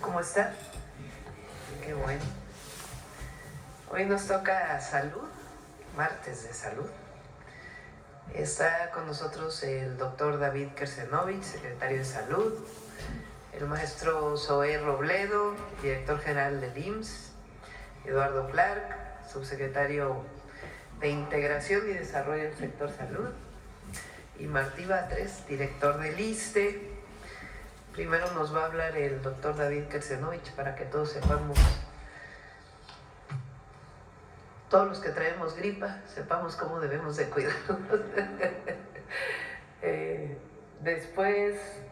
¿Cómo están? Qué bueno. Hoy nos toca salud, martes de salud. Está con nosotros el doctor David Kersenovich, secretario de Salud, el maestro Zoé Robledo, director general del IMSS, Eduardo Clark, subsecretario de Integración y Desarrollo del Sector Salud, y Martí Batres, director del ISSSTE. Primero nos va a hablar el doctor David Kersenovich para que todos sepamos, todos los que traemos gripa, sepamos cómo debemos de cuidarnos. Después,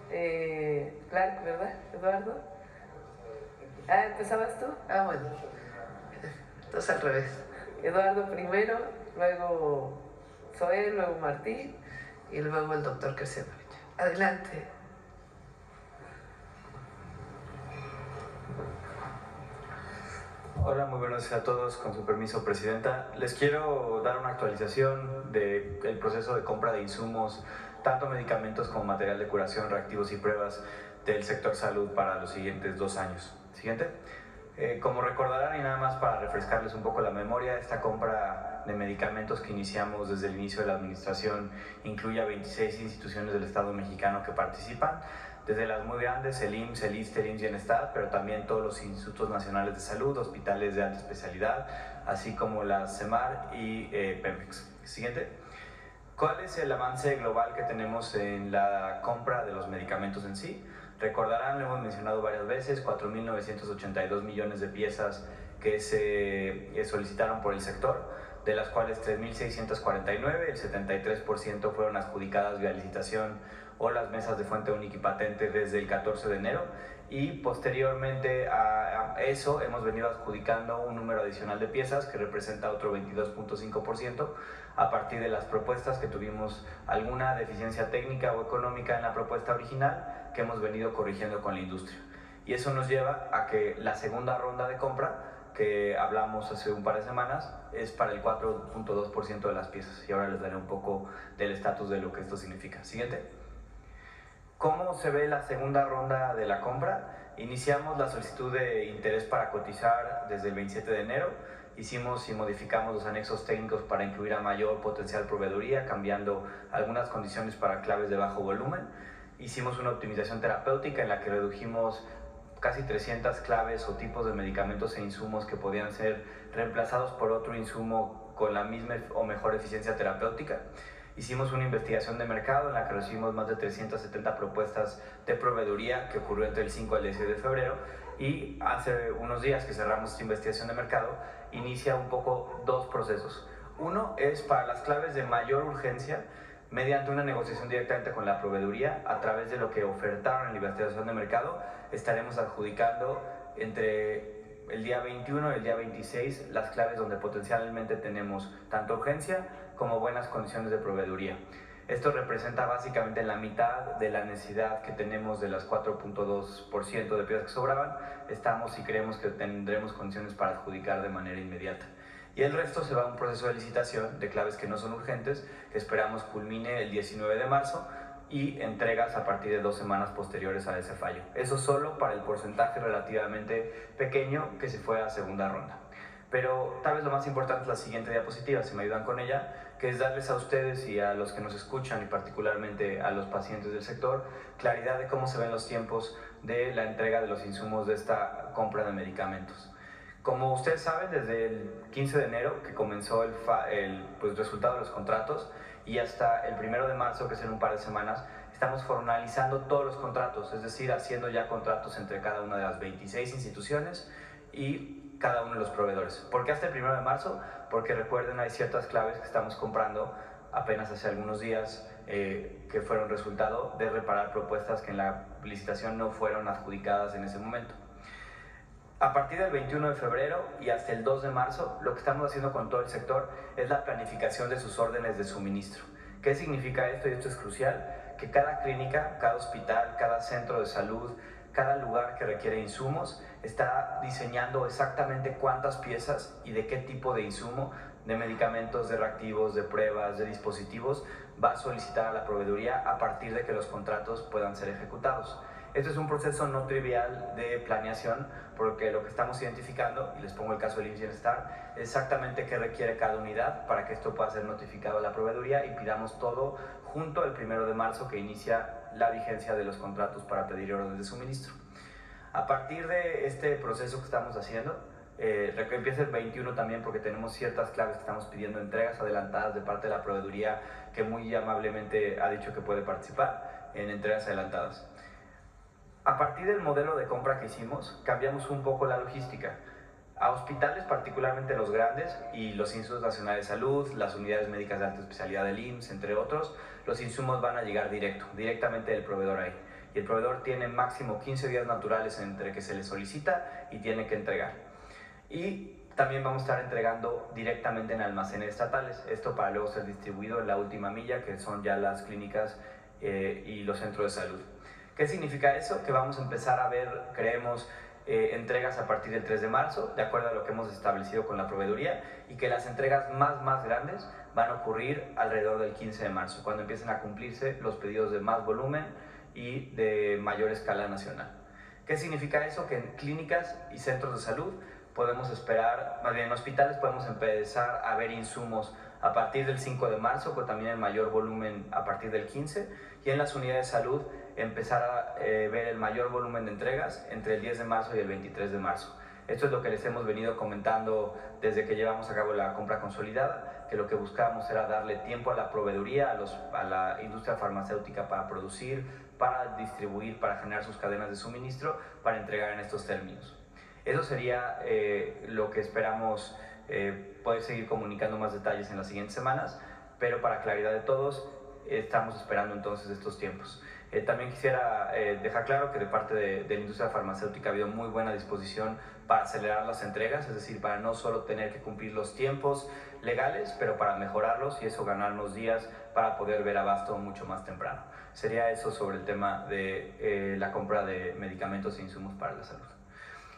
Clark, ¿verdad, Eduardo? ¿Empezabas tú? Bueno. Entonces al revés. Eduardo primero, luego Zoé, luego Martí y luego el doctor Kersenovich. Adelante. Hola, muy buenos días a todos. Con su permiso, Presidenta. Les quiero dar una actualización del proceso de compra de insumos, tanto medicamentos como material de curación, reactivos y pruebas del sector salud para los siguientes 2 años. Siguiente. Como recordarán, y nada más para refrescarles un poco la memoria, esta compra de medicamentos que iniciamos desde el inicio de la administración incluye a 26 instituciones del Estado mexicano que participan, desde las muy grandes, el IMSS, el ISSSTE, el Bienestar, pero también todos los institutos nacionales de salud, hospitales de alta especialidad, así como la CEMAR y Pemex. Siguiente. ¿Cuál es el avance global que tenemos en la compra de los medicamentos en sí? Recordarán, lo hemos mencionado varias veces, 4.982 millones de piezas que se solicitaron por el sector, de las cuales 3.649, el 73% fueron adjudicadas vía licitación o las mesas de fuente única y patente desde el 14 de enero, y posteriormente a eso hemos venido adjudicando un número adicional de piezas que representa otro 22.5% a partir de las propuestas que tuvimos alguna deficiencia técnica o económica en la propuesta original que hemos venido corrigiendo con la industria. Y eso nos lleva a que la segunda ronda de compra que hablamos hace un par de semanas es para el 4.2% de las piezas, y ahora les daré un poco del estatus de lo que esto significa. Siguiente. ¿Cómo se ve la segunda ronda de la compra? Iniciamos la solicitud de interés para cotizar desde el 27 de enero. Hicimos y modificamos los anexos técnicos para incluir a mayor potencial proveeduría, cambiando algunas condiciones para claves de bajo volumen. Hicimos una optimización terapéutica en la que redujimos casi 300 claves o tipos de medicamentos e insumos que podían ser reemplazados por otro insumo con la misma o mejor eficiencia terapéutica. Hicimos una investigación de mercado en la que recibimos más de 370 propuestas de proveeduría, que ocurrió entre el 5 al 16 de febrero, y hace unos días que cerramos esta investigación de mercado, inicia un poco 2 procesos. Uno es para las claves de mayor urgencia, mediante una negociación directamente con la proveeduría, a través de lo que ofertaron en la investigación de mercado, estaremos adjudicando entre el día 21 y el día 26 las claves donde potencialmente tenemos tanto urgencia como buenas condiciones de proveeduría. Esto representa básicamente la mitad de la necesidad que tenemos de las 4.2% de piezas que sobraban. Estamos y creemos que tendremos condiciones para adjudicar de manera inmediata. Y el resto se va a un proceso de licitación de claves que no son urgentes, que esperamos culmine el 19 de marzo, y entregas a partir de 2 semanas posteriores a ese fallo. Eso solo para el porcentaje relativamente pequeño que se fue a segunda ronda. Pero tal vez lo más importante es la siguiente diapositiva, si me ayudan con ella, que es darles a ustedes y a los que nos escuchan, y particularmente a los pacientes del sector, claridad de cómo se ven los tiempos de la entrega de los insumos de esta compra de medicamentos. Como ustedes saben, desde el 15 de enero que comenzó el resultado de los contratos, y hasta el 1 de marzo, que es en un par de semanas, estamos formalizando todos los contratos, es decir, haciendo ya contratos entre cada una de las 26 instituciones y cada uno de los proveedores. ¿Por qué hasta el 1 de marzo? Porque recuerden, hay ciertas claves que estamos comprando apenas hace algunos días que fueron resultado de reparar propuestas que en la licitación no fueron adjudicadas en ese momento. A partir del 21 de febrero y hasta el 2 de marzo, lo que estamos haciendo con todo el sector es la planificación de sus órdenes de suministro. ¿Qué significa esto? Y esto es crucial, que cada clínica, cada hospital, cada centro de salud, cada lugar que requiere insumos, está diseñando exactamente cuántas piezas y de qué tipo de insumo, de medicamentos, de reactivos, de pruebas, de dispositivos, va a solicitar a la proveeduría a partir de que los contratos puedan ser ejecutados. Esto es un proceso no trivial de planeación, porque lo que estamos identificando, y les pongo el caso del IMSS Bienestar, es exactamente qué requiere cada unidad para que esto pueda ser notificado a la proveeduría y pidamos todo junto el 1 de marzo, que inicia la vigencia de los contratos para pedir órdenes de suministro. A partir de este proceso que estamos haciendo, empieza el 21 también, porque tenemos ciertas claves que estamos pidiendo, entregas adelantadas de parte de la proveeduría, que muy amablemente ha dicho que puede participar en entregas adelantadas. A partir del modelo de compra que hicimos, cambiamos un poco la logística. A hospitales, particularmente los grandes, y los Institutos Nacionales de Salud, las unidades médicas de alta especialidad del IMSS, entre otros, los insumos van a llegar directamente del proveedor ahí. Y el proveedor tiene máximo 15 días naturales entre que se le solicita y tiene que entregar. Y también vamos a estar entregando directamente en almacenes estatales, esto para luego ser distribuido en la última milla, que son ya las clínicas y los centros de salud. ¿Qué significa eso? Que vamos a empezar a ver, creemos, entregas a partir del 3 de marzo, de acuerdo a lo que hemos establecido con la proveeduría, y que las entregas más grandes van a ocurrir alrededor del 15 de marzo, cuando empiecen a cumplirse los pedidos de más volumen y de mayor escala nacional. ¿Qué significa eso? Que en clínicas y centros de salud podemos esperar, más bien en hospitales podemos empezar a ver insumos a partir del 5 de marzo, pero también en mayor volumen a partir del 15, y en las unidades de salud empezar a ver el mayor volumen de entregas entre el 10 de marzo y el 23 de marzo. Esto es lo que les hemos venido comentando desde que llevamos a cabo la compra consolidada, que lo que buscábamos era darle tiempo a la proveeduría, a la industria farmacéutica para producir, para distribuir, para generar sus cadenas de suministro, para entregar en estos términos. Eso sería lo que esperamos poder seguir comunicando más detalles en las siguientes semanas, pero para claridad de todos, estamos esperando entonces estos tiempos. También quisiera dejar claro que de parte de la industria farmacéutica ha habido muy buena disposición para acelerar las entregas, es decir, para no solo tener que cumplir los tiempos legales, pero para mejorarlos y eso ganarnos días para poder ver abasto mucho más temprano. Sería eso sobre el tema de la compra de medicamentos e insumos para la salud.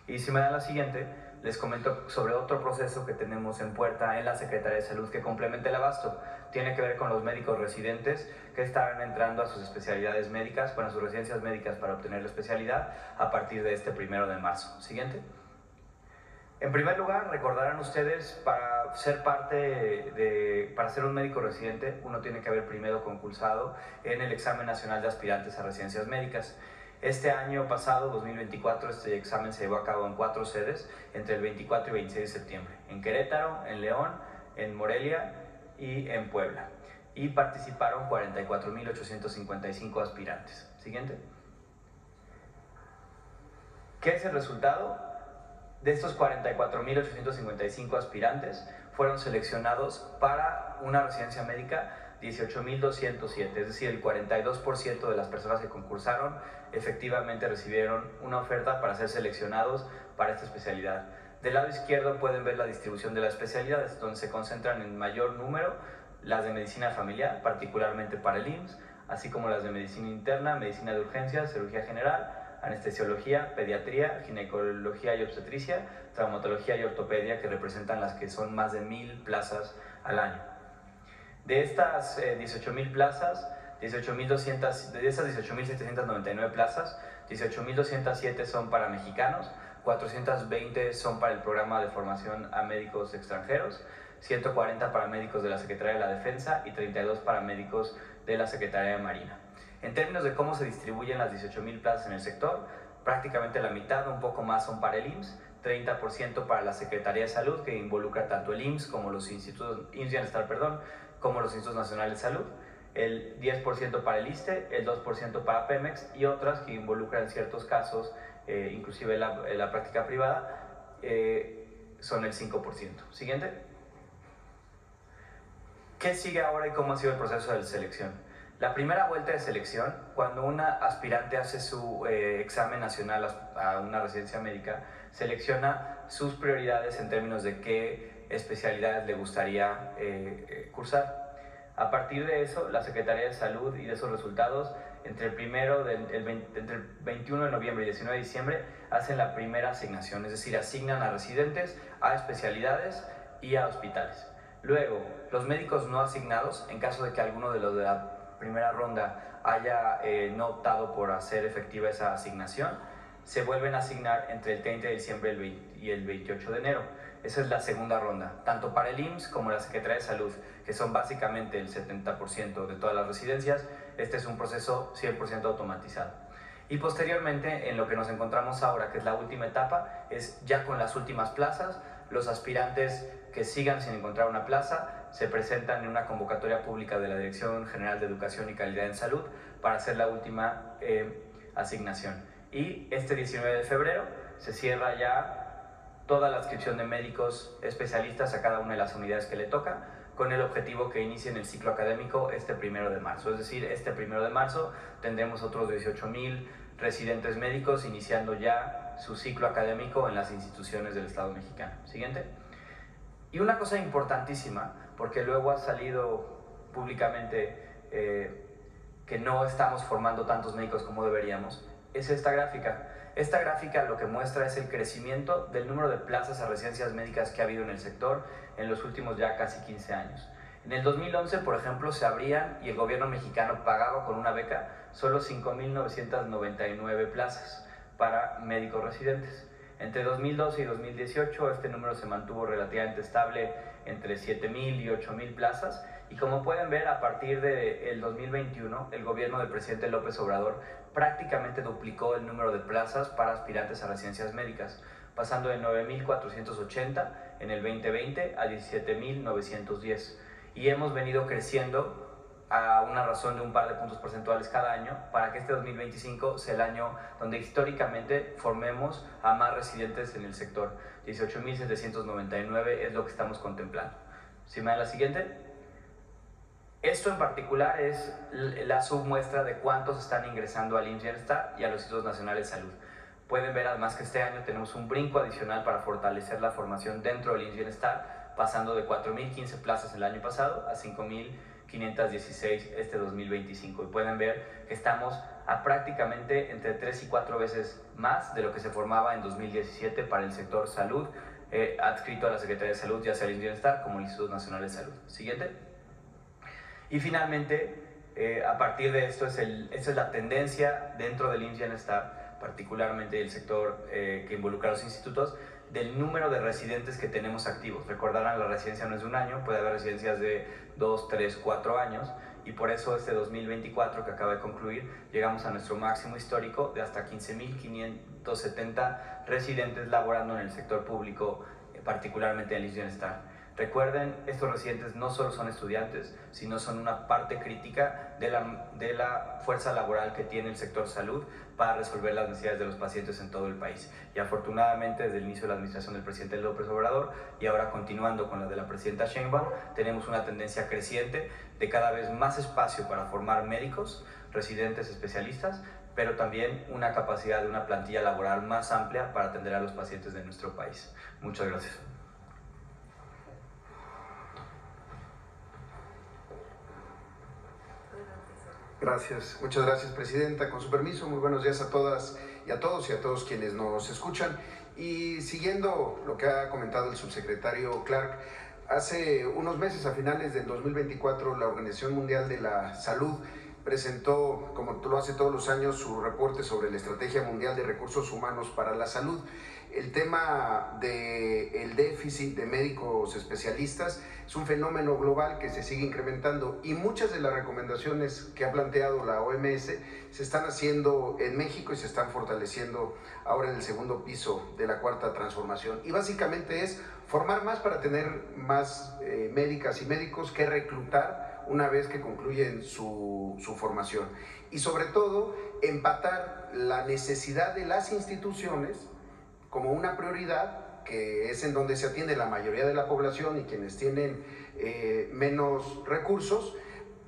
Y si me dan la siguiente, les comento sobre otro proceso que tenemos en puerta en la Secretaría de Salud que complementa el abasto. Tiene que ver con los médicos residentes que estarán entrando a sus especialidades médicas, bueno, a sus residencias médicas para obtener la especialidad a partir de este 1 de marzo. Siguiente. En primer lugar, recordarán ustedes, para ser para ser un médico residente, uno tiene que haber primero concursado en el examen nacional de aspirantes a residencias médicas. Este año pasado, 2024, este examen se llevó a cabo en 4 sedes, entre el 24 y 26 de septiembre, en Querétaro, en León, en Morelia y en Puebla. Y participaron 44.855 aspirantes. Siguiente. ¿Qué es el resultado? De estos 44.855 aspirantes, fueron seleccionados para una residencia médica 18.207, es decir, el 42% de las personas que concursaron efectivamente recibieron una oferta para ser seleccionados para esta especialidad. Del lado izquierdo pueden ver la distribución de las especialidades, donde se concentran en mayor número las de medicina familiar, particularmente para el IMSS, así como las de medicina interna, medicina de urgencias, cirugía general, anestesiología, pediatría, ginecología y obstetricia, traumatología y ortopedia, que representan las que son más de 1,000 plazas al año. De estas 18,000 plazas, de esas 18.799 plazas, 18.207 son para mexicanos, 420 son para el programa de formación a médicos extranjeros, 140 para médicos de la Secretaría de la Defensa y 32 para médicos de la Secretaría de Marina. En términos de cómo se distribuyen las 18,000 plazas en el sector, prácticamente la mitad, un poco más, son para el IMSS, 30% para la Secretaría de Salud, que involucra tanto el IMSS como los institutos, IMSS Bienestar, como los Institutos Nacionales de Salud, el 10% para el ISSSTE, el 2% para Pemex y otras que involucran en ciertos casos, inclusive la práctica privada, son el 5%. Siguiente. ¿Qué sigue ahora y cómo ha sido el proceso de selección? La primera vuelta de selección, cuando una aspirante hace su examen nacional a una residencia médica, selecciona sus prioridades en términos de qué especialidades le gustaría cursar. A partir de eso, la Secretaría de Salud y de esos resultados, entre el 21 de noviembre y 19 de diciembre, hacen la primera asignación, es decir, asignan a residentes, a especialidades y a hospitales. Luego, los médicos no asignados, en caso de que alguno de los de la primera ronda haya no optado por hacer efectiva esa asignación, se vuelven a asignar entre el 30 de diciembre y el 28 de enero. Esa es la segunda ronda, tanto para el IMSS como la Secretaría de Salud, que son básicamente el 70% de todas las residencias. Este es un proceso 100% automatizado. Y posteriormente, en lo que nos encontramos ahora, que es la última etapa, es ya con las últimas plazas. Los aspirantes que sigan sin encontrar una plaza se presentan en una convocatoria pública de la Dirección General de Educación y Calidad en Salud para hacer la última asignación. Y este 19 de febrero se cierra ya toda la adscripción de médicos especialistas a cada una de las unidades que le toca, con el objetivo que inicien el ciclo académico este 1 de marzo. Es decir, este 1 de marzo tendremos otros 18,000 residentes médicos iniciando ya su ciclo académico en las instituciones del Estado mexicano. Siguiente. Y una cosa importantísima, porque luego ha salido públicamente que no estamos formando tantos médicos como deberíamos, es esta gráfica. Esta gráfica lo que muestra es el crecimiento del número de plazas a residencias médicas que ha habido en el sector en los últimos ya casi 15 años. En el 2011, por ejemplo, se abrían y el gobierno mexicano pagaba con una beca solo 5,999 plazas para médicos residentes. Entre 2012 y 2018 este número se mantuvo relativamente estable entre 7,000 y 8,000 plazas, y como pueden ver, a partir del 2021 el gobierno del presidente López Obrador prácticamente duplicó el número de plazas para aspirantes a residencias médicas, pasando de 9,480 en el 2020 a 17,910, y hemos venido creciendo a una razón de un par de puntos porcentuales cada año para que este 2025 sea el año donde históricamente formemos a más residentes en el sector. 18,799 es lo que estamos contemplando. Si me da la siguiente. Esto en particular es la submuestra de cuántos están ingresando al IMSS Bienestar y a los Institutos Nacionales de Salud. Pueden ver además que este año tenemos un brinco adicional para fortalecer la formación dentro del IMSS Bienestar, pasando de 4,015 plazas el año pasado a 5,516 este 2025. Y pueden ver que estamos a prácticamente entre 3 y 4 veces más de lo que se formaba en 2017 para el sector salud, adscrito a la Secretaría de Salud, ya sea el IMSS Bienestar como el Instituto Nacional de Salud. Siguiente. Y finalmente, a partir de esto, esta es la tendencia dentro del IMSS Bienestar, particularmente el sector que involucra a los institutos, del número de residentes que tenemos activos. Recordarán, la residencia no es de un año, puede haber residencias de 2, 3, 4 años, y por eso este 2024 que acaba de concluir, llegamos a nuestro máximo histórico de hasta 15,570 residentes laborando en el sector público, particularmente en el IMSS Bienestar. Recuerden, estos residentes no solo son estudiantes, sino son una parte crítica de la fuerza laboral que tiene el sector salud para resolver las necesidades de los pacientes en todo el país. Y afortunadamente, desde el inicio de la administración del presidente López Obrador y ahora continuando con la de la presidenta Sheinbaum, tenemos una tendencia creciente de cada vez más espacio para formar médicos, residentes especialistas, pero también una capacidad de una plantilla laboral más amplia para atender a los pacientes de nuestro país. Muchas gracias. Gracias, muchas gracias, Presidenta. Con su permiso, muy buenos días a todas y a todos quienes nos escuchan. Y siguiendo lo que ha comentado el subsecretario Clark, hace unos meses, a finales del 2024, la Organización Mundial de la Salud presentó, como lo hace todos los años, su reporte sobre la Estrategia Mundial de Recursos Humanos para la Salud. El tema del déficit de médicos especialistas es un fenómeno global que se sigue incrementando, y muchas de las recomendaciones que ha planteado la OMS se están haciendo en México y se están fortaleciendo ahora en el segundo piso de la cuarta transformación. Y básicamente es formar más para tener más médicas y médicos que reclutar una vez que concluyen su formación. Y sobre todo, empatar la necesidad de las instituciones como una prioridad, que es en donde se atiende la mayoría de la población y quienes tienen menos recursos,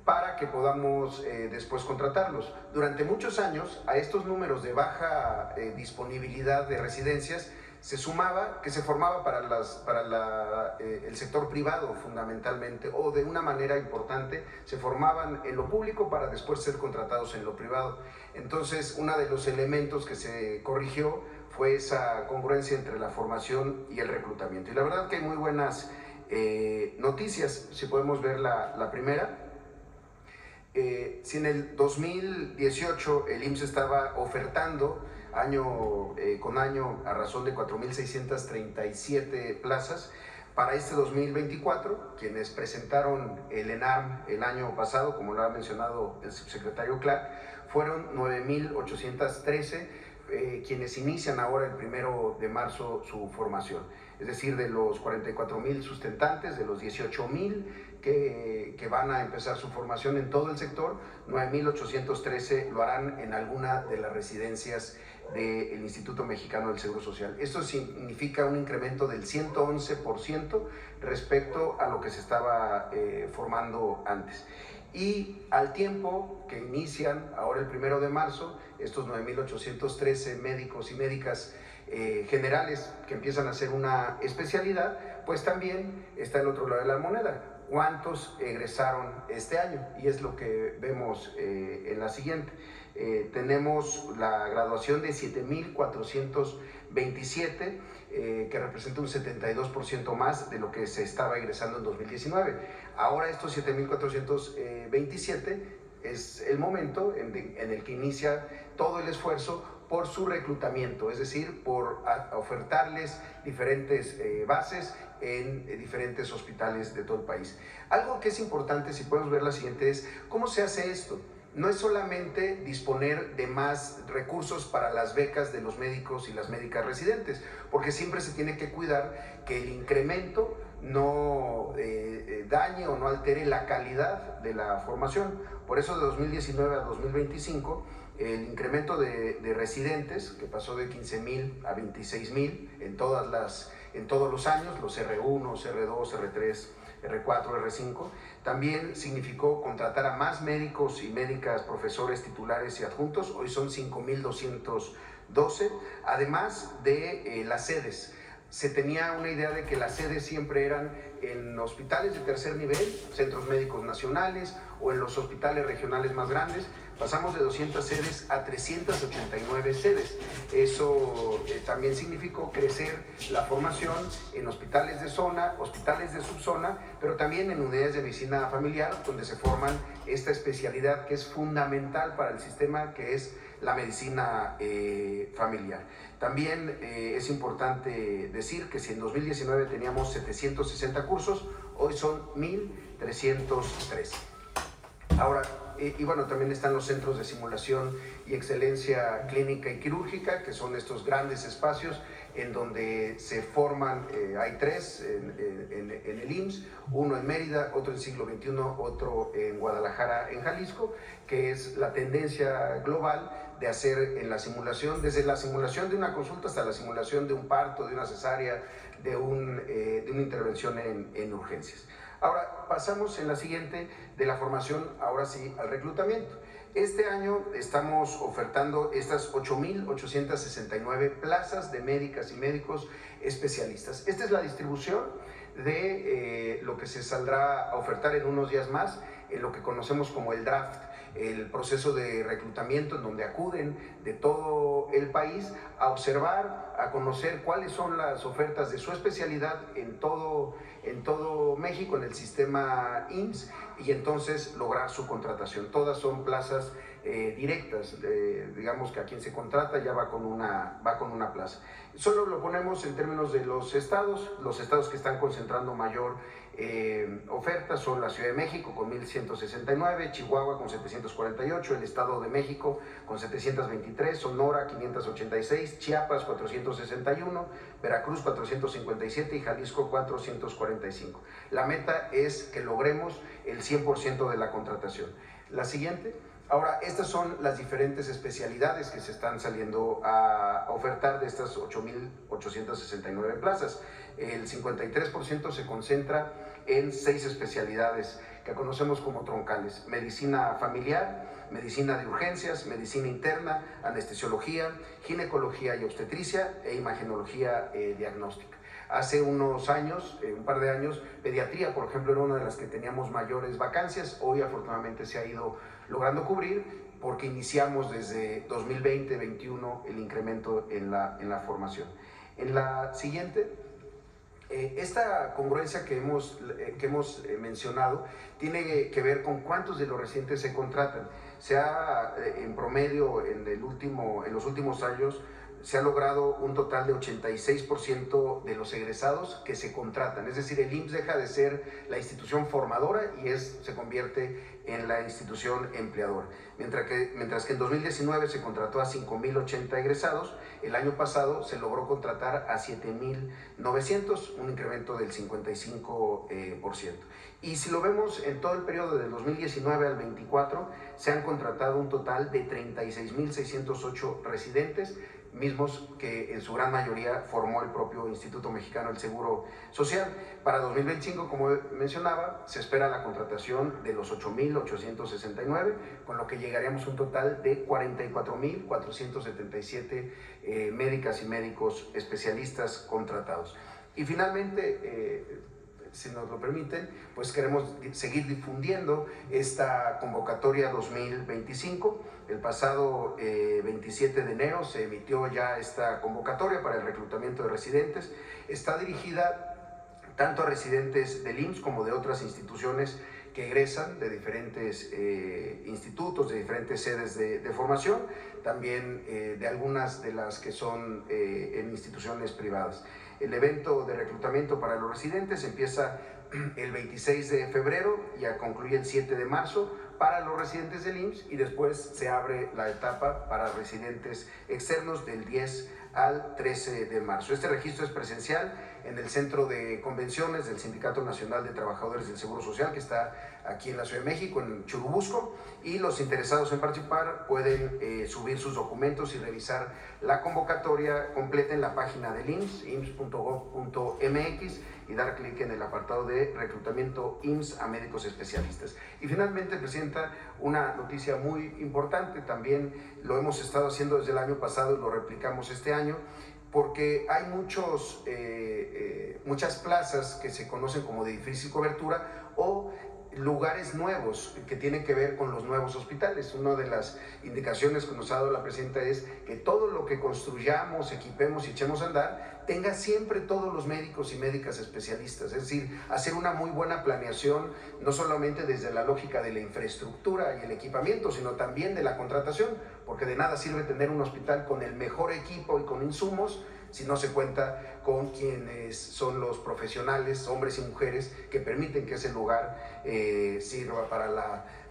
para que podamos después contratarlos. Durante muchos años, a estos números de baja disponibilidad de residencias se sumaba que se formaba para el sector privado fundamentalmente, o de una manera importante se formaban en lo público para después ser contratados en lo privado. Entonces, uno de los elementos que se corrigió fue esa congruencia entre la formación y el reclutamiento. Y la verdad que hay muy buenas noticias. Si podemos ver la primera. Si en el 2018 el IMSS estaba ofertando año con año a razón de 4.637 plazas, para este 2024, quienes presentaron el ENARM el año pasado, como lo ha mencionado el subsecretario Clark, fueron 9.813 quienes inician ahora el 1 de marzo su formación. Es decir, de los 44,000 sustentantes, de los 18,000 que van a empezar su formación en todo el sector, 9.813 lo harán en alguna de las residencias del Instituto Mexicano del Seguro Social. Esto significa un incremento del 111% respecto a lo que se estaba formando antes. Y al tiempo que inician ahora el 1 de marzo, estos 9.813 médicos y médicas generales que empiezan a hacer una especialidad, pues también está el otro lado de la moneda. ¿Cuántos egresaron este año? Y es lo que vemos en la siguiente. Tenemos la graduación de 7.427, que representa un 72% más de lo que se estaba egresando en 2019. Ahora estos 7.427 es el momento en el que inicia todo el esfuerzo por su reclutamiento, es decir, por ofertarles diferentes bases en diferentes hospitales de todo el país. Algo que es importante, si podemos ver la siguiente, es cómo se hace esto. No es solamente disponer de más recursos para las becas de los médicos y las médicas residentes, porque siempre se tiene que cuidar que el incremento no dañe o no altere la calidad de la formación. Por eso de 2019 a 2025, el incremento de residentes, que pasó de 15,000 a 26,000 en todos los años, los R1, R2, R3, R4, R5, también significó contratar a más médicos y médicas, profesores titulares y adjuntos. Hoy son 5,212, además de las sedes. Se tenía una idea de que las sedes siempre eran en hospitales de tercer nivel, centros médicos nacionales o en los hospitales regionales más grandes. Pasamos de 200 sedes a 389 sedes. Eso también significó crecer la formación en hospitales de zona, hospitales de subzona, pero también en unidades de medicina familiar, donde se forman esta especialidad que es fundamental para el sistema, que es la medicina familiar. También es importante decir que si en 2019 teníamos 760 cursos, hoy son 1.303. Ahora, y bueno, también están los centros de simulación y excelencia clínica y quirúrgica, que son estos grandes espacios en donde se forman, hay tres en el IMSS, uno en Mérida, otro en Siglo XXI, otro en Guadalajara, en Jalisco, que es la tendencia global de hacer en la simulación, desde la simulación de una consulta hasta la simulación de un parto, de una cesárea, de una intervención en urgencias. Ahora pasamos en la siguiente de la formación, ahora sí, al reclutamiento. Este año estamos ofertando estas 8.869 plazas de médicas y médicos especialistas. Esta es la distribución de lo que se saldrá a ofertar en unos días más, en lo que conocemos como el draft, el proceso de reclutamiento en donde acuden de todo el país a observar, a conocer cuáles son las ofertas de su especialidad en todo México, en el sistema IMSS, y entonces lograr su contratación. Todas son plazas directas, digamos que a quien se contrata ya va con una plaza. Solo lo ponemos en términos de los estados que están concentrando mayor ofertas son la Ciudad de México con 1.169, Chihuahua con 748, el Estado de México con 723, Sonora 586, Chiapas 461, Veracruz 457 y Jalisco 445. La meta es que logremos el 100% de la contratación. La siguiente. Ahora, estas son las diferentes especialidades que se están saliendo a ofertar de estas 8.869 plazas. El 53% se concentra en 6 especialidades que conocemos como troncales: medicina familiar, medicina de urgencias, medicina interna, anestesiología, ginecología y obstetricia e imagenología diagnóstica. Hace unos años, un par de años, pediatría, por ejemplo, era una de las que teníamos mayores vacancias. Hoy, afortunadamente, se ha ido logrando cubrir porque iniciamos desde 2020-21 el incremento en la formación. En la siguiente, Esta congruencia que hemos mencionado tiene que ver con cuántos de los residentes se contratan. En promedio, en los últimos años, se ha logrado un total de 86% de los egresados que se contratan. Es decir, el IMSS deja de ser la institución formadora y se convierte en la institución empleadora. Mientras que en 2019 se contrató a 5.080 egresados, el año pasado se logró contratar a 7.900, un incremento del 55%. Y si lo vemos en todo el periodo del 2019 al 24, se han contratado un total de 36.608 residentes, mismos que en su gran mayoría formó el propio Instituto Mexicano del Seguro Social. Para 2025, como mencionaba, se espera la contratación de los 8.869, con lo que llegaríamos a un total de 44.477 médicas y médicos especialistas contratados. Y finalmente, si nos lo permiten, pues queremos seguir difundiendo esta convocatoria 2025. El pasado 27 de enero se emitió ya esta convocatoria para el reclutamiento de residentes. Está dirigida tanto a residentes del IMSS como de otras instituciones que egresan de diferentes institutos, de diferentes sedes de formación, también de algunas de las que son en instituciones privadas. El evento de reclutamiento para los residentes empieza el 26 de febrero y concluye el 7 de marzo para los residentes del IMSS, y después se abre la etapa para residentes externos del 10 al 13 de marzo. Este registro es presencial en el Centro de Convenciones del Sindicato Nacional de Trabajadores del Seguro Social, que está aquí en la Ciudad de México, en Churubusco, y los interesados en participar pueden subir sus documentos y revisar la convocatoria completa en la página del IMSS, ims.gov.mx, y dar clic en el apartado de reclutamiento IMSS a médicos especialistas. Y finalmente, Presidenta, una noticia muy importante, también lo hemos estado haciendo desde el año pasado y lo replicamos este año, porque hay muchas plazas que se conocen como de difícil cobertura o lugares nuevos que tienen que ver con los nuevos hospitales. Una de las indicaciones que nos ha dado la Presidenta es que todo lo que construyamos, equipemos y echemos a andar tenga siempre todos los médicos y médicas especialistas, es decir, hacer una muy buena planeación, no solamente desde la lógica de la infraestructura y el equipamiento, sino también de la contratación, porque de nada sirve tener un hospital con el mejor equipo y con insumos si no se cuenta con quienes son los profesionales, hombres y mujeres, que permiten que ese lugar sirva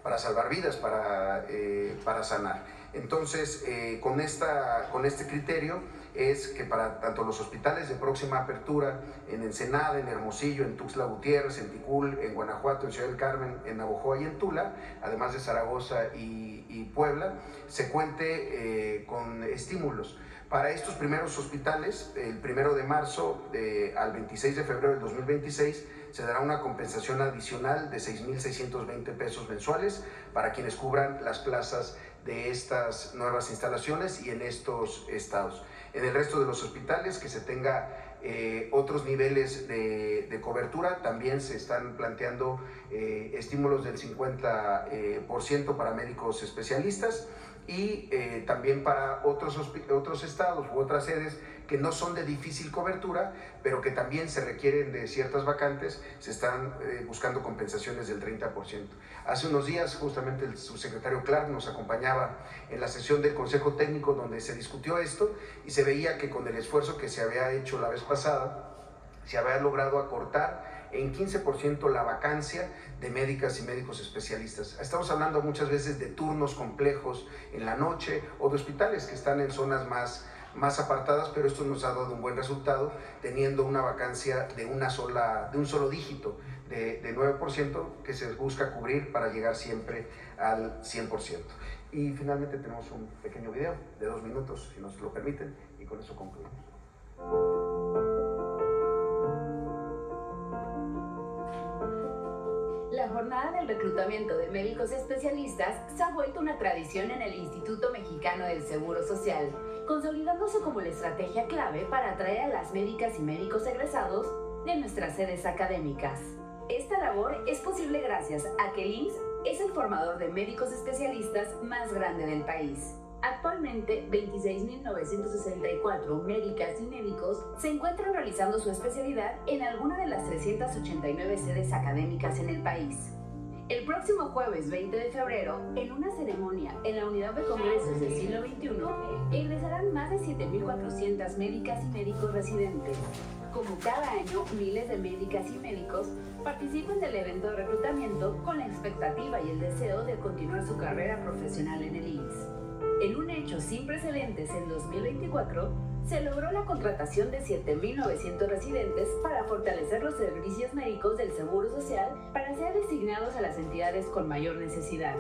para salvar vidas, para sanar. Entonces, con este criterio es que para tanto los hospitales de próxima apertura en Ensenada, en Hermosillo, en Tuxtla Gutiérrez, en Ticul, en Guanajuato, en Ciudad del Carmen, en Navojoa y en Tula, además de Zaragoza y Puebla, se cuente con estímulos. Para estos primeros hospitales, el 1 de marzo al 26 de febrero del 2026, se dará una compensación adicional de 6.620 pesos mensuales para quienes cubran las plazas de estas nuevas instalaciones y en estos estados. En el resto de los hospitales que se tenga otros niveles de cobertura, también se están planteando estímulos del 50% para médicos especialistas, y también para otros estados u otras sedes que no son de difícil cobertura, pero que también se requieren de ciertas vacantes, se están buscando compensaciones del 30%. Hace unos días, justamente el subsecretario Clark nos acompañaba en la sesión del Consejo Técnico donde se discutió esto, y se veía que con el esfuerzo que se había hecho la vez pasada, se había logrado acortar en 15% la vacancia de médicas y médicos especialistas. Estamos hablando muchas veces de turnos complejos en la noche o de hospitales que están en zonas más apartadas, pero esto nos ha dado un buen resultado, teniendo una vacancia de un solo dígito de 9% que se busca cubrir para llegar siempre al 100%. Y finalmente tenemos un pequeño video de 2 minutos, si nos lo permiten, y con eso concluimos. La jornada del reclutamiento de médicos especialistas se ha vuelto una tradición en el Instituto Mexicano del Seguro Social, consolidándose como la estrategia clave para atraer a las médicas y médicos egresados de nuestras sedes académicas. Esta labor es posible gracias a que el IMSS es el formador de médicos especialistas más grande del país. Actualmente, 26.964 médicas y médicos se encuentran realizando su especialidad en alguna de las 389 sedes académicas en el país. El próximo jueves 20 de febrero, en una ceremonia en la Unidad de Congresos del Siglo XXI, ingresarán más de 7.400 médicas y médicos residentes. Como cada año, miles de médicas y médicos participan del evento de reclutamiento con la expectativa y el deseo de continuar su carrera profesional en el IMSS. En un hecho sin precedentes en 2024, se logró la contratación de 7.900 residentes para fortalecer los servicios médicos del Seguro Social para ser designados a las entidades con mayor necesidad.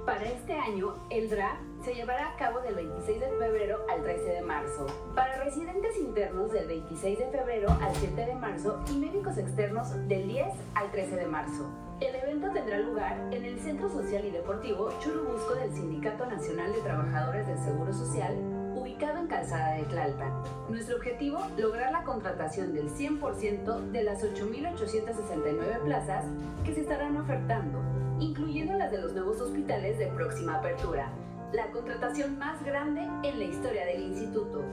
Para este año, el DRA se llevará a cabo del 26 de febrero al 13 de marzo. Para residentes internos del 26 de febrero al 7 de marzo y médicos externos del 10 al 13 de marzo. El evento tendrá lugar en el Centro Social y Deportivo Churubusco del Sindicato Nacional de Trabajadores del Seguro Social, ubicado en Calzada de Tlalpan. Nuestro objetivo, lograr la contratación del 100% de las 8.869 plazas que se estarán ofertando, incluyendo las de los nuevos hospitales de próxima apertura. La contratación más grande en la historia del instituto.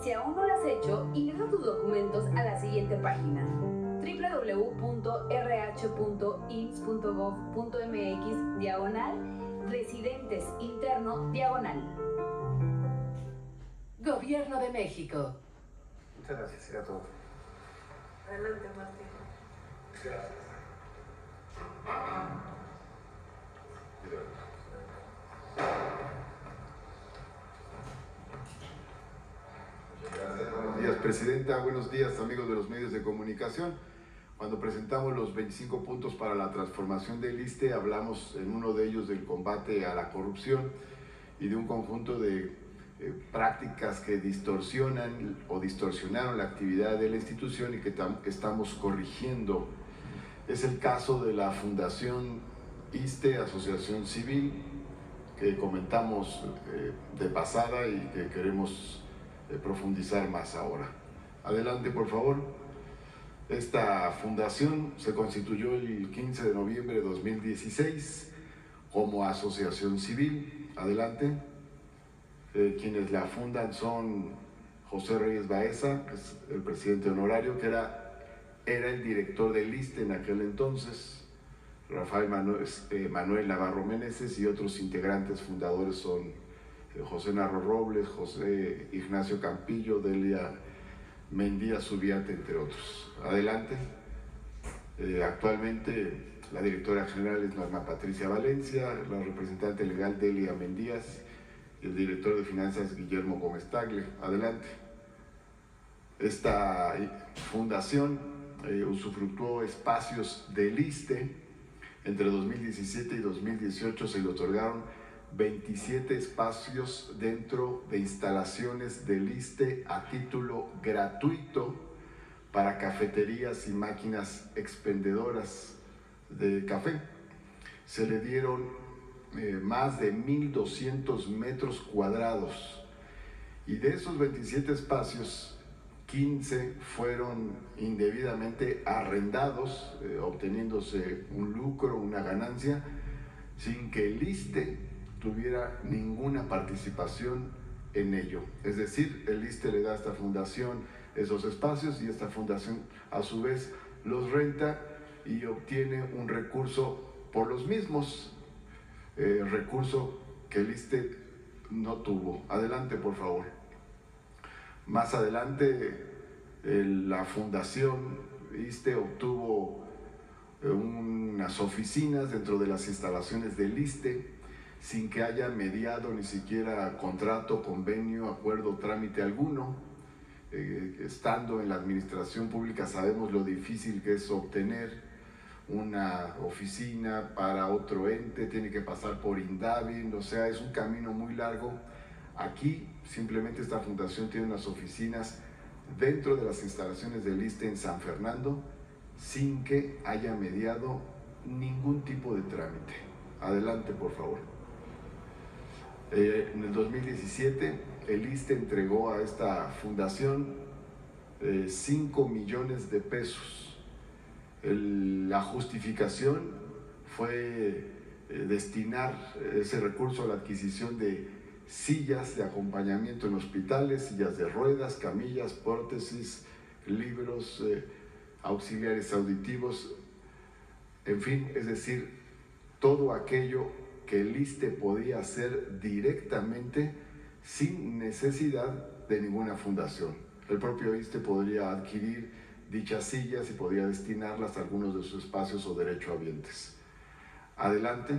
Si aún no lo has hecho, ingresa tus documentos a la siguiente página: www.rh.ins.gov.mx/residentes interno/. Gobierno de México. Muchas gracias, era todo. Adelante, Martín. Gracias. Gracias, buenos días, Presidenta. Buenos días, amigos de los medios de comunicación. Cuando presentamos los 25 puntos para la transformación del ISSSTE, hablamos en uno de ellos del combate a la corrupción y de un conjunto de prácticas que distorsionan o distorsionaron la actividad de la institución y que estamos corrigiendo. Es el caso de la Fundación ISSSTE, Asociación Civil, que comentamos de pasada y que queremos profundizar más ahora. Adelante, por favor. Esta fundación se constituyó el 15 de noviembre de 2016 como asociación civil. Adelante. Quienes la fundan son José Reyes Baeza, que es el presidente honorario, que era el director del ISSSTE en aquel entonces, Rafael Manuel Navarro Meneses, y otros integrantes fundadores son José Narro Robles, José Ignacio Campillo, Delia Mendía Subiate, entre otros. Adelante. Actualmente la directora general es Norma Patricia Valencia, la representante legal Delia Mendías y el director de finanzas Guillermo Gómez Tagle. Adelante. Esta fundación usufructuó espacios del ISSSTE. Entre 2017 y 2018 se le otorgaron 27 espacios dentro de instalaciones del ISSSTE a título gratuito para cafeterías y máquinas expendedoras de café. Se le dieron más de 1.200 metros cuadrados y de esos 27 espacios, 15 fueron indebidamente arrendados, obteniéndose un lucro, una ganancia, sin que el ISSSTE tuviera ninguna participación en ello. Es decir, el ISSSTE le da a esta fundación esos espacios y esta fundación a su vez los renta y obtiene un recurso por los mismos, recurso que el ISSSTE no tuvo. Adelante, por favor. Más adelante, la fundación ISSSTE obtuvo unas oficinas dentro de las instalaciones del ISSSTE sin que haya mediado ni siquiera contrato, convenio, acuerdo, trámite alguno. Estando en la administración pública sabemos lo difícil que es obtener una oficina para otro ente, tiene que pasar por INDAVI, o sea, es un camino muy largo. Aquí simplemente esta fundación tiene unas oficinas dentro de las instalaciones del ISSSTE en San Fernando sin que haya mediado ningún tipo de trámite. Adelante, por favor. En el 2017 el ISSSTE entregó a esta fundación 5 millones de pesos. La justificación fue destinar ese recurso a la adquisición de sillas de acompañamiento en hospitales, sillas de ruedas, camillas, prótesis, libros, auxiliares auditivos, en fin, es decir, todo aquello que el ISSSTE podía hacer directamente sin necesidad de ninguna fundación. El propio ISSSTE podría adquirir dichas sillas y podría destinarlas a algunos de sus espacios o derechohabientes. Adelante.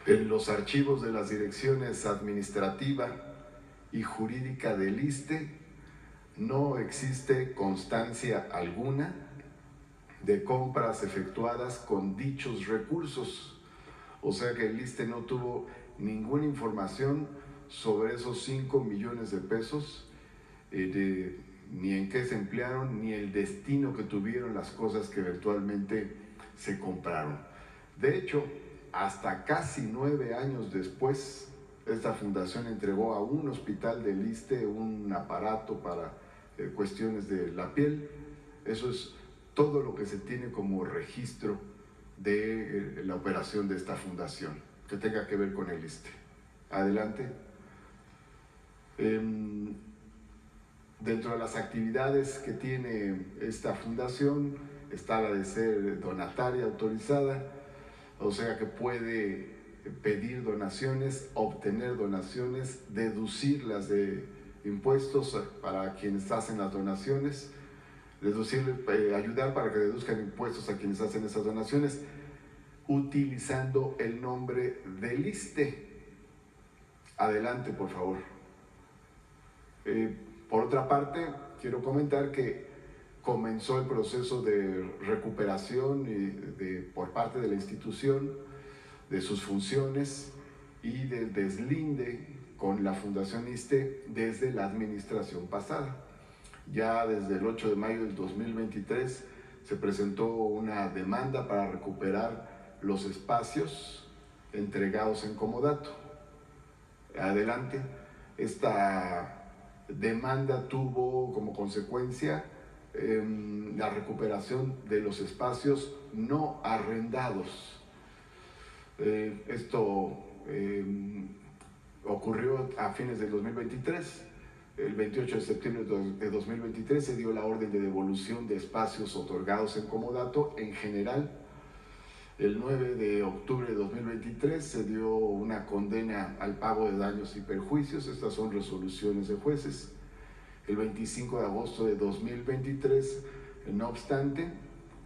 En los archivos de las direcciones administrativa y jurídica del ISSSTE no existe constancia alguna de compras efectuadas con dichos recursos. O sea que el ISSSTE no tuvo ninguna información sobre esos 5 millones de pesos, ni en qué se emplearon, ni el destino que tuvieron las cosas que eventualmente se compraron. De hecho, hasta casi 9 años después, esta fundación entregó a un hospital del ISSSTE un aparato para cuestiones de la piel. Eso es todo lo que se tiene como registro de la operación de esta fundación, que tenga que ver con el ISSSTE. Adelante. Dentro de las actividades que tiene esta fundación está la de ser donataria autorizada, o sea que puede pedir donaciones, obtener donaciones, deducirlas de impuestos para quienes hacen las donaciones, ayudar para que deduzcan impuestos a quienes hacen esas donaciones, utilizando el nombre del ISSSTE. Adelante, por favor. Por otra parte, quiero comentar que comenzó el proceso de recuperación por parte de la institución de sus funciones y del deslinde con la Fundación ISSSTE desde la administración pasada. Ya desde el 8 de mayo del 2023 se presentó una demanda para recuperar los espacios entregados en comodato. Adelante. Esta demanda tuvo como consecuencia la recuperación de los espacios no arrendados. Esto ocurrió a fines del 2023. El 28 de septiembre de 2023 se dio la orden de devolución de espacios otorgados en comodato en general. El 9 de octubre de 2023 se dio una condena al pago de daños y perjuicios. Estas son resoluciones de jueces. El 25 de agosto de 2023, no obstante,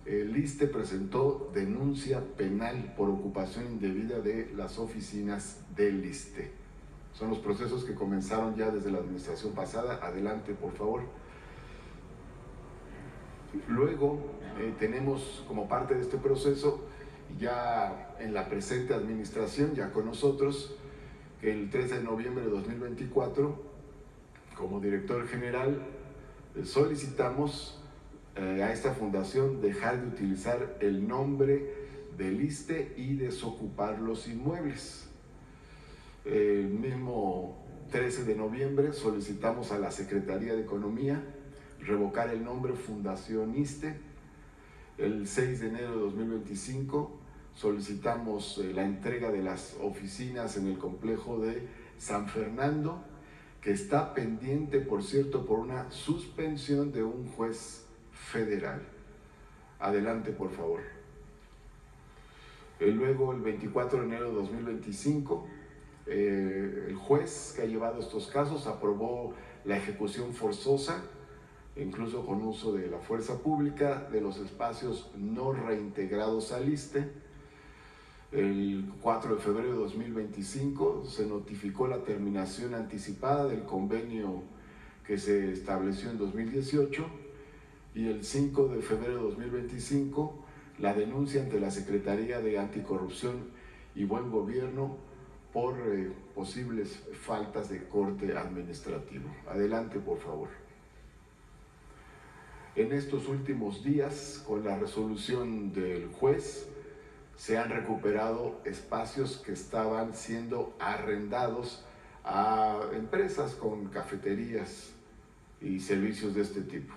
el ISSSTE presentó denuncia penal por ocupación indebida de las oficinas del ISSSTE. Son los procesos que comenzaron ya desde la administración pasada. Adelante, por favor. Luego tenemos como parte de este proceso, ya en la presente administración, ya con nosotros, que el 13 de noviembre de 2024, como director general, solicitamos a esta fundación dejar de utilizar el nombre del ISSSTE y desocupar los inmuebles. El mismo 13 de noviembre solicitamos a la Secretaría de Economía revocar el nombre Fundación ISSSTE. El 6 de enero de 2025 solicitamos la entrega de las oficinas en el complejo de San Fernando, que está pendiente, por cierto, por una suspensión de un juez federal. Adelante, por favor. Luego, el 24 de enero de 2025, el juez que ha llevado estos casos aprobó la ejecución forzosa, incluso con uso de la fuerza pública, de los espacios no reintegrados al ISSSTE. El 4 de febrero de 2025 se notificó la terminación anticipada del convenio que se estableció en 2018 y el 5 de febrero de 2025 la denuncia ante la Secretaría de Anticorrupción y Buen Gobierno por posibles faltas de corte administrativo. Adelante, por favor. En estos últimos días, con la resolución del juez, se han recuperado espacios que estaban siendo arrendados a empresas con cafeterías y servicios de este tipo.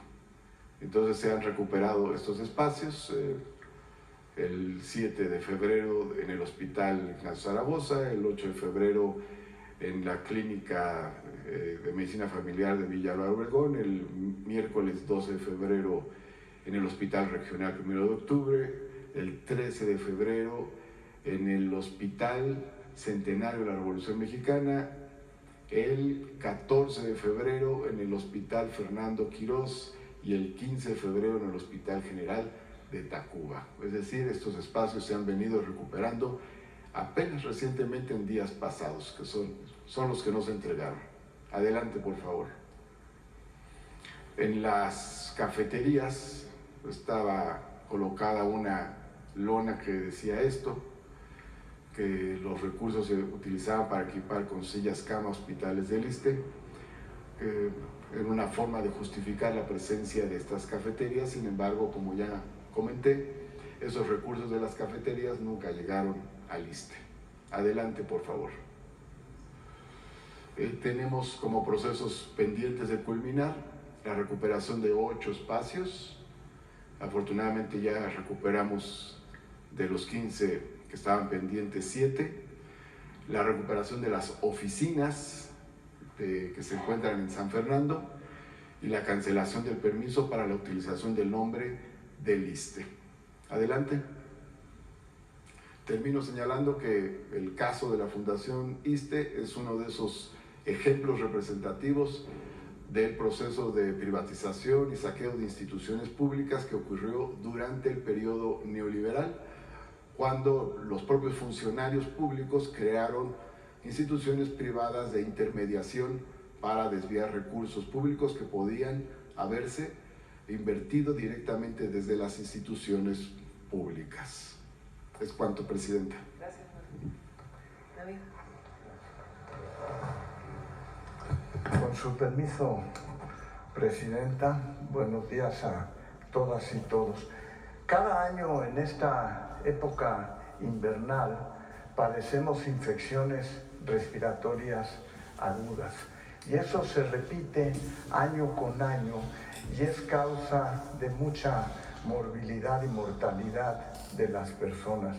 Entonces se han recuperado estos espacios. el 7 de febrero en el Hospital Ignacio Zaragoza, el 8 de febrero en la Clínica de Medicina Familiar de Villalba Obregón, el miércoles 12 de febrero en el Hospital Regional 1 de octubre, el 13 de febrero en el Hospital Centenario de la Revolución Mexicana, el 14 de febrero en el Hospital Fernando Quirós y el 15 de febrero en el Hospital General de Tacuba. Es decir, estos espacios se han venido recuperando apenas recientemente en días pasados, que son los que nos entregaron. Adelante, por favor. En las cafeterías estaba colocada una lona que decía esto, que los recursos se utilizaban para equipar con sillas cama hospitales del ISSSTE, en una forma de justificar la presencia de estas cafeterías. Sin embargo, como ya comenté, esos recursos de las cafeterías nunca llegaron al ISSSTE. Adelante, por favor. Tenemos como procesos pendientes de culminar la recuperación de 8 espacios. Afortunadamente ya recuperamos de los 15 que estaban pendientes 7. La recuperación de las oficinas que se encuentran en San Fernando y la cancelación del permiso para la utilización del nombre del ISSSTE. Adelante. Termino señalando que el caso de la Fundación ISSSTE es uno de esos ejemplos representativos del proceso de privatización y saqueo de instituciones públicas que ocurrió durante el periodo neoliberal, cuando los propios funcionarios públicos crearon instituciones privadas de intermediación para desviar recursos públicos que podían haberse invertido directamente desde las instituciones públicas. Es cuanto, Presidenta. Gracias, David. Con su permiso, Presidenta, buenos días a todas y todos. Cada año en esta época invernal padecemos infecciones respiratorias agudas y eso se repite año con año y es causa de mucha morbilidad y mortalidad de las personas.